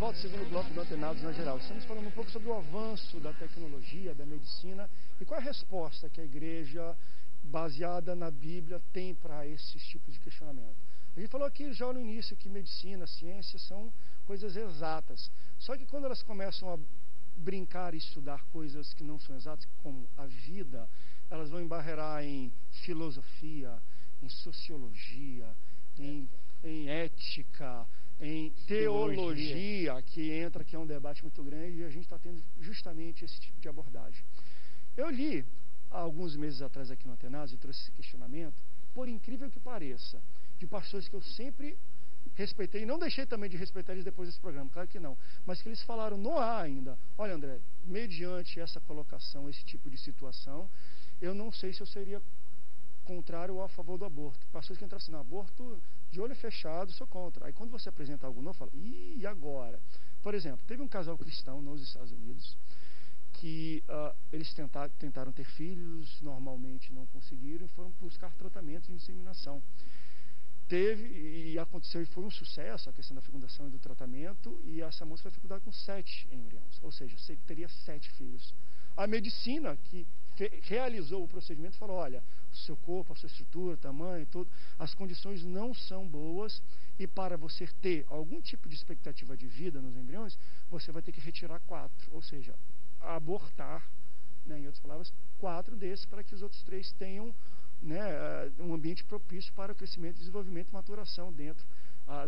volta ao segundo bloco do Antenados na Geral. Estamos falando um pouco sobre o avanço da tecnologia, da medicina, e qual é a resposta que a igreja, baseada na Bíblia, tem para esses tipos de questionamento. A gente falou aqui já no início que medicina, ciência são coisas exatas. Só que quando elas começam a brincar e estudar coisas que não são exatas, como a vida, elas vão embarrear em filosofia, em sociologia, em ética, em teologia, que entra, que é um debate muito grande, e a gente está tendo justamente esse tipo de abordagem. Eu li, há alguns meses atrás aqui no Antenados, e trouxe esse questionamento, por incrível que pareça, de pastores que eu sempre respeitei, e não deixei também de respeitar eles depois desse programa, claro que não, mas que eles falaram no ar ainda: olha, André, mediante essa colocação, esse tipo de situação, eu não sei se eu seria contrário ou a favor do aborto. Pastores que entram assim: no aborto de olho fechado, sou contra. Aí quando você apresenta algo novo, fala: e agora? Por exemplo, teve um casal cristão nos Estados Unidos que eles tentaram ter filhos, normalmente não conseguiram, e foram buscar tratamento de inseminação. Teve, e aconteceu, e foi um sucesso a questão da fecundação e do tratamento, e essa moça foi fecundada com 7 embriões, ou seja, teria 7 filhos. A medicina que realizou o procedimento falou: olha, o seu corpo, a sua estrutura, tamanho, tudo, as condições não são boas, e para você ter algum tipo de expectativa de vida nos embriões, você vai ter que retirar 4, ou seja, abortar, né, em outras palavras, 4 desses, para que os outros 3 tenham, né, um ambiente propício para o crescimento, desenvolvimento e maturação dentro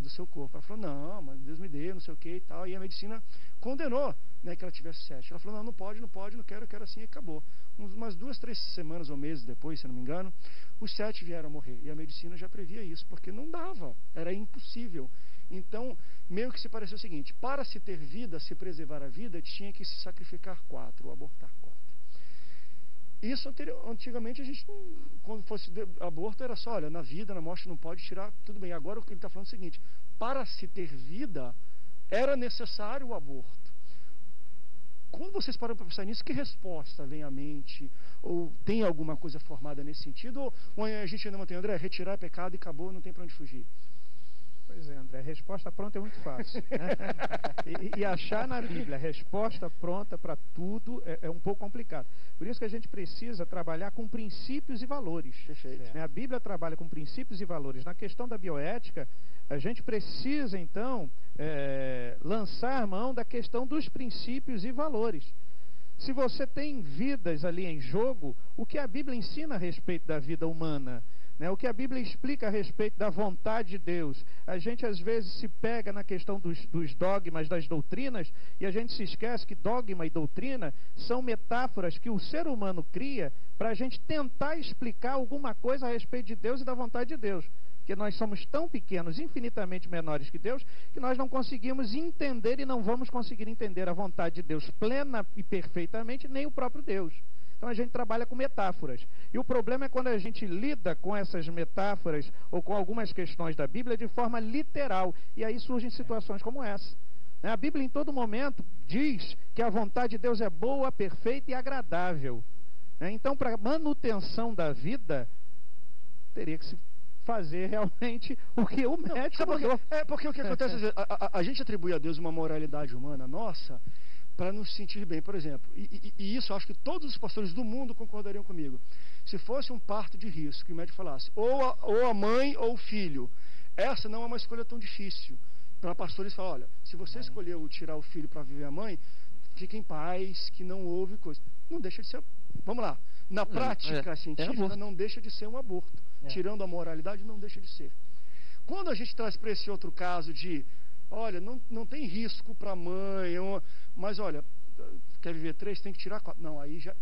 do seu corpo. Ela falou: não, mas Deus me deu, não sei o que e tal. E a medicina condenou, né, que ela tivesse 7. Ela falou: não pode, não quero, assim, e acabou. Umas 2, 3 semanas ou meses depois, se não me engano, os 7 vieram a morrer. E a medicina já previa isso, porque não dava, era impossível. Então, meio que se pareceu o seguinte: para se ter vida, se preservar a vida, tinha que se sacrificar 4, ou abortar 4. Isso antigamente a gente, quando fosse aborto, era só: olha, na vida, na morte não pode tirar, tudo bem. Agora o que ele está falando é o seguinte: para se ter vida, era necessário o aborto. Quando vocês param para pensar nisso, que resposta vem à mente? Ou tem alguma coisa formada nesse sentido? Ou a gente ainda mantém: André, retirar é pecado e acabou, não tem para onde fugir? Pois é, André, a resposta pronta é muito fácil. Né? E achar na Bíblia a resposta pronta para tudo é um pouco complicado. Por isso que a gente precisa trabalhar com princípios e valores. Perfeito. Né? A Bíblia trabalha com princípios e valores. Na questão da bioética, a gente precisa, então, lançar mão da questão dos princípios e valores. Se você tem vidas ali em jogo, o que a Bíblia ensina a respeito da vida humana? O que a Bíblia explica a respeito da vontade de Deus? A gente às vezes se pega na questão dos dogmas, das doutrinas, e a gente se esquece que dogma e doutrina são metáforas que o ser humano cria para a gente tentar explicar alguma coisa a respeito de Deus e da vontade de Deus. Porque nós somos tão pequenos, infinitamente menores que Deus, que nós não conseguimos entender e não vamos conseguir entender a vontade de Deus plena e perfeitamente, nem o próprio Deus. Então a gente trabalha com metáforas. E o problema é quando a gente lida com essas metáforas ou com algumas questões da Bíblia de forma literal. E aí surgem situações como essa. A Bíblia em todo momento diz que a vontade de Deus é boa, perfeita e agradável. Então, para a manutenção da vida, teria que se fazer realmente o que o médico mandou. Porque o que acontece, a gente atribui a Deus uma moralidade humana nossa, para nos sentir bem, por exemplo. E isso eu acho que todos os pastores do mundo concordariam comigo. Se fosse um parto de risco, e o médico falasse: ou a mãe ou o filho, essa não é uma escolha tão difícil. Para pastores falar: olha, se você escolheu tirar o filho para viver a mãe, fique em paz, que não houve coisa. Não deixa de ser. Vamos lá. Na prática científica, não deixa de ser um aborto. Tirando a moralidade, não deixa de ser. Quando a gente traz para esse outro caso de: olha, não tem risco para a mãe, mas olha, quer viver 3, tem que tirar 4. Não, aí já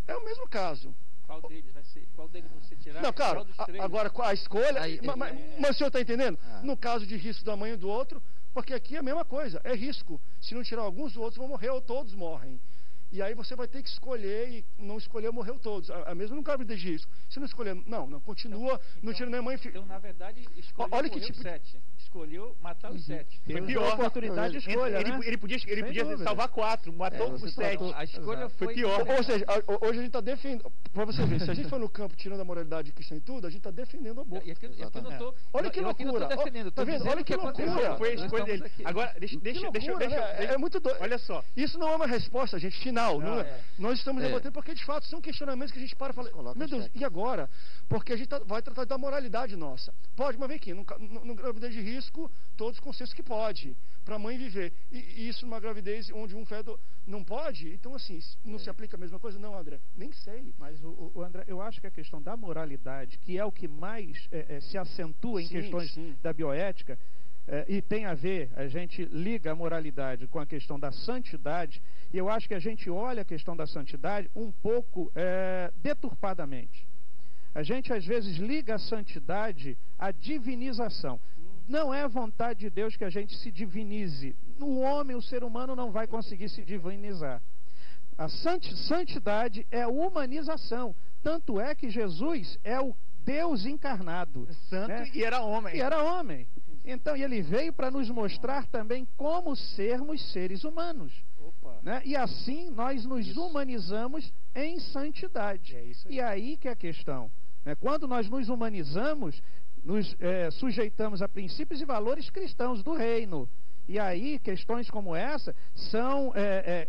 é o mesmo caso. Qual deles vai ser? Qual deles você tirar? Não, claro, agora a escolha, mas o senhor está entendendo? No caso de risco da mãe e do outro, porque aqui é a mesma coisa, é risco. Se não tirar alguns, os outros vão morrer ou todos morrem. E aí você vai ter que escolher, e não escolher, morreu todos. A mesmo no caso de risco. Se não escolher, não, continua, não tira nem mãe. Então, na verdade, escolheu Olha que morrer tipo os 7. Escolheu matar os 7. Foi pior. a oportunidade de escolha, né? Ele podia dúvida. salvar 4, matou os 7. A escolha Exato. foi pior. Ou seja, hoje a gente está defendendo. Para você ver, se a gente for no campo tirando a moralidade cristã e tudo, a gente está defendendo o aborto. E aqui eu não tô, Olha que eu aqui não loucura. tô defendendo, Tá tô vendo? dizendo Olha que o que loucura. aconteceu. Foi a Nós escolha estamos dele. aqui. Agora, deixa loucura, né? É muito doido. Olha só. Isso não é uma resposta, gente, final. Não é. Nós estamos debatendo porque, de fato, são questionamentos que a gente para e fala, meu Deus, e agora? Porque a gente vai tratar da moralidade nossa. Pode, mas vem aqui, no gravidez de risco, todos consenso que pode, para a mãe viver. E isso numa gravidez onde um feto não pode? Então, assim, não se aplica a mesma coisa? Não, André, nem sei. Mas, o André, eu acho que a questão da moralidade, que é o que mais se acentua em questões da bioética, e tem a ver, a gente liga a moralidade com a questão da santidade, e eu acho que a gente olha a questão da santidade um pouco deturpadamente. A gente às vezes liga a santidade à divinização. Não é vontade de Deus que a gente se divinize. O homem, o ser humano, não vai conseguir se divinizar. A santidade é humanização. Tanto é que Jesus é o Deus encarnado. Santo, né? E era homem. E era homem. Então, ele veio para nos mostrar também como sermos seres humanos. Né? E assim nós nos humanizamos em santidade. E aí que é a questão. Né? Quando nós nos humanizamos, nos sujeitamos a princípios e valores cristãos do reino. E aí, questões como essa são,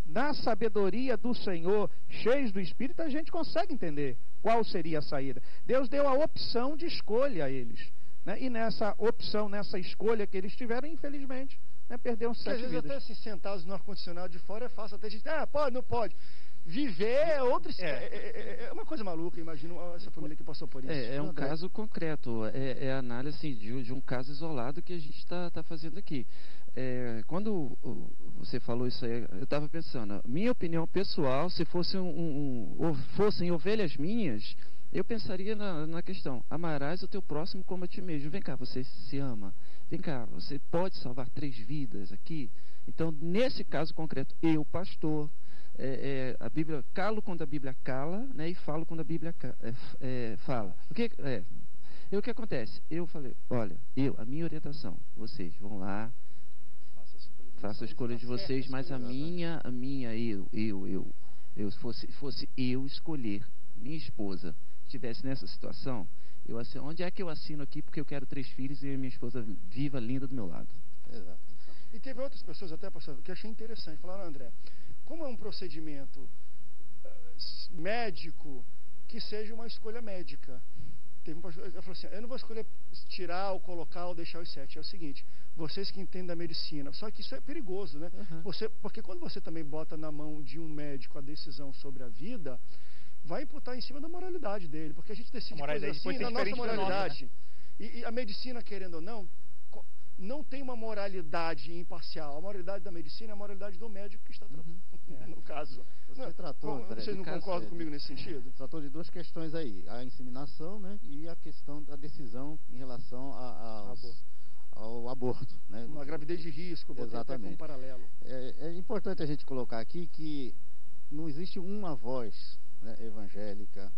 na sabedoria do Senhor, cheios do Espírito, a gente consegue entender qual seria a saída. Deus deu a opção de escolha a eles. Né? E nessa opção, nessa escolha que eles tiveram, infelizmente, né, perderam 7 vidas. Às vezes até assim, sentados no ar-condicionado de fora é fácil até a gente, pode, não pode. Viver é outra... É uma coisa maluca, imagino essa família que passou por isso. É um caso concreto, é a análise assim, de um caso isolado que a gente está fazendo aqui. Quando você falou isso aí, eu estava pensando, minha opinião pessoal, se fossem ovelhas minhas, eu pensaria na questão, amarás o teu próximo como a ti mesmo. Vem cá, você se ama. Vem cá, você pode salvar 3 vidas aqui? Então, nesse caso concreto, eu, pastor, a Bíblia, calo quando a Bíblia cala, né, e falo quando a Bíblia fala. O que acontece? Eu falei, olha, a minha orientação, vocês vão lá, façam a escolha de vocês, mas a minha, fosse eu escolher minha esposa, estivesse nessa situação, onde é que eu assino aqui porque eu quero 3 filhos e minha esposa viva, linda do meu lado? Exato. E teve outras pessoas até, pastor, que eu achei interessante, falaram, André, como é um procedimento médico, que seja uma escolha médica. Teve um pastor que falou assim, eu não vou escolher tirar ou colocar ou deixar os 7, é o seguinte, vocês que entendem da medicina, só que isso é perigoso, né? Porque quando você também bota na mão de um médico a decisão sobre a vida, vai imputar em cima da moralidade dele, porque a gente decide coisas assim na nossa moralidade. E a medicina, querendo ou não tem uma moralidade imparcial. A moralidade da medicina é a moralidade do médico que está tratando, no caso. Você tratou, André, vocês não concordam comigo nesse sentido? Tratou de 2 questões aí, a inseminação, né, e a questão da decisão em relação ao aborto. Né? Uma gravidez de risco, botei até como paralelo. É importante a gente colocar aqui que não existe uma voz, né, evangélica,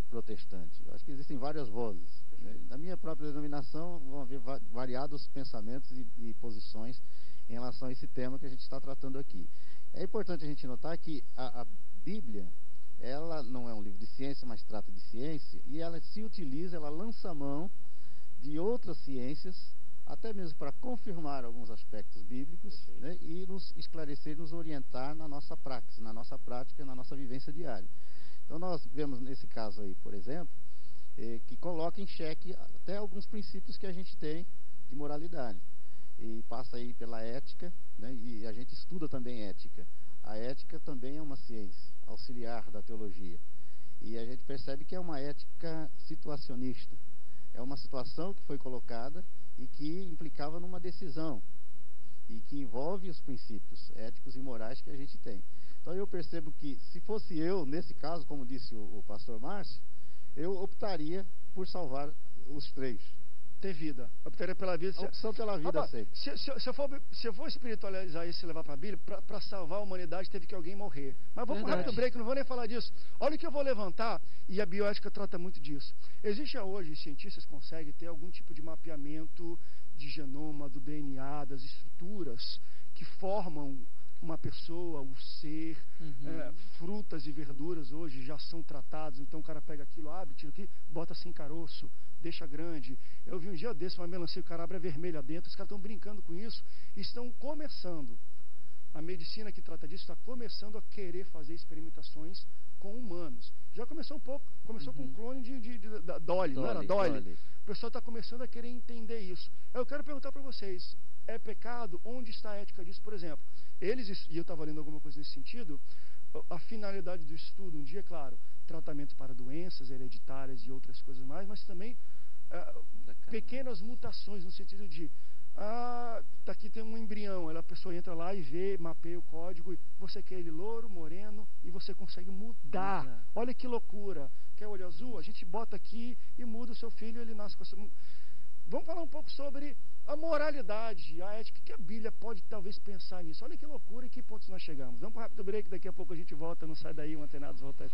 protestante. Eu acho que existem várias vozes. Na minha própria denominação vão haver variados pensamentos e posições em relação a esse tema que a gente está tratando aqui. É importante a gente notar que a Bíblia, ela não é um livro de ciência, mas trata de ciência, e ela se utiliza, ela lança a mão de outras ciências, até mesmo para confirmar alguns aspectos bíblicos, né, e nos esclarecer, nos orientar na nossa prática, na nossa vivência diária. Então nós vemos nesse caso aí, por exemplo, que coloca em xeque até alguns princípios que a gente tem de moralidade. E passa aí pela ética, né, e a gente estuda também ética. A ética também é uma ciência auxiliar da teologia. E a gente percebe que é uma ética situacionista. É uma situação que foi colocada e que implicava numa decisão. E que envolve os princípios éticos e morais que a gente tem. Então eu percebo que, se fosse eu, nesse caso, como disse o pastor Márcio, eu optaria por salvar os 3. ter vida. Eu optaria pela vida. A opção pela vida Rapaz, sempre. se eu for espiritualizar isso e levar para a Bíblia, para salvar a humanidade teve que alguém morrer. Mas vamos para um rápido break, não vou nem falar disso. Olha o que eu vou levantar, e a bioética trata muito disso. Existe hoje, cientistas conseguem ter algum tipo de mapeamento de genoma, do DNA, das estruturas que formam uma pessoa, o ser. Frutas e verduras hoje já são tratados, então o cara pega aquilo, abre, tira aqui, bota sem caroço, deixa grande. Eu vi um dia desse uma melancia, o cara abre vermelha dentro, os caras estão brincando com isso e estão começando. A medicina que trata disso está começando a querer fazer experimentações com humanos. Já começou um pouco, começou com um clone da Dolly, não era Dolly? O pessoal está começando a querer entender isso. Eu quero perguntar para vocês, é pecado? Onde está a ética disso? Por exemplo, eles, e eu estava lendo alguma coisa nesse sentido, a finalidade do estudo, um dia, claro, tratamento para doenças hereditárias e outras coisas mais, mas também pequenas mutações no sentido de daqui tem um embrião, a pessoa entra lá e vê, mapeia o código, e você quer ele louro, moreno, e você consegue mudar. Olha que loucura. Quer olho azul? A gente bota aqui e muda o seu filho, ele nasce com essa... Vamos falar um pouco sobre a moralidade, a ética, que a Bíblia pode talvez pensar nisso. Olha que loucura e que pontos nós chegamos. Vamos para um rápido break, daqui a pouco a gente volta, não sai daí, o Antenados volta aí.